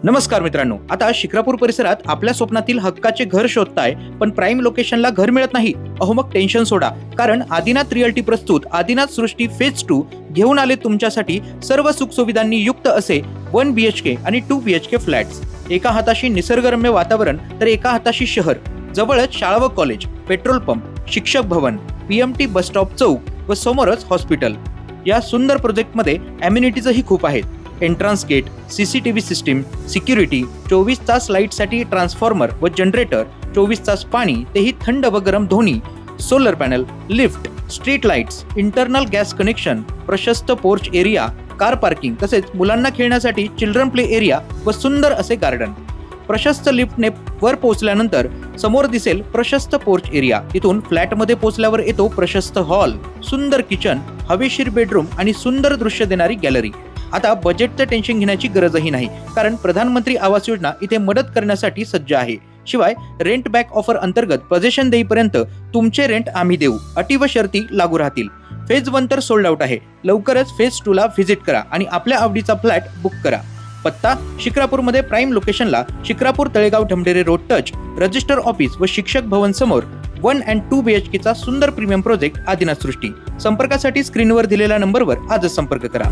नमस्कार मित्रांनो, आता शिक्रापूर परिसरात आपल्या स्वप्नातील हक्काचे घर शोधताय पण प्राईम लोकेशनला घर मिळत नाही. अहो मग टेन्शन सोडा, कारण आदिनाथ रिअल्टी प्रस्तुत आदिनाथ सृष्टी फेज 2 घेऊन आले तुमच्यासाठी सर्व सुखसुविधांनी युक्त असे 1 BHK आणि 2 BHK फ्लॅट्स. एका हाताशी निसर्गरम्य वातावरण तर एका हाताशी शहर. जवळच शाळा व कॉलेज, पेट्रोल पंप, शिक्षक भवन, PMT बस स्टॉप चौक व समोरच हॉस्पिटल. या सुंदर प्रोजेक्टमध्ये अम्युनिटीजही खूप आहेत. Entrance gate, CCTV system, security, 24 तास लाईटसाठी ट्रान्सफॉर्मर व जनरेटर, 24 तास पाणी, तेही थंड व गरम दोन्ही, solar panel, lift, street lights, internal gas connection, प्रशस्त पोर्च एरिया, कार पार्किंग, तसेच मुलांना खेळण्यासाठी चिल्ड्रन प्ले एरिया व सुंदर असे गार्डन. प्रशस्त लिफ्टने वर पोहोचल्यानंतर समोर दिसेल प्रशस्त पोर्च एरिया. इथून फ्लॅटमध्ये पोहोचल्यावर येतो प्रशस्त हॉल, सुंदर किचन, हवेशीर बेडरूम आणि सुंदर दृश्य देणारी गॅलरी. आता बजेटचं टेन्शन घेण्याची गरजही नाही, कारण प्रधानमंत्री आवास योजना इथे मदत करण्यासाठी सज्ज आहे. शिवाय रेंट बॅक ऑफर अंतर्गत पोझेशन देईपर्यंत तुमचे रेंट आम्ही देऊ. अटी व शर्ती लागू राहतील. फेज 1 तर सोल्ड आउट आहे. लवकरच फेज 2 ला व्हिजिट करा आणि आपल्या आवडीचा फ्लॅट बुक करा. पत्ता: शिक्रापूरमध्ये प्राईम लोकेशनला, Shikrapur Talegaon Dhamdhere road touch, register office व शिक्षक भवन समोर 1 and 2 BHK चा सुंदर प्रीमियम प्रोजेक्ट आदिनाथ सृष्टी. संपर्कासाठी स्क्रीनवर दिलेल्या नंबरवर आजच संपर्क करा.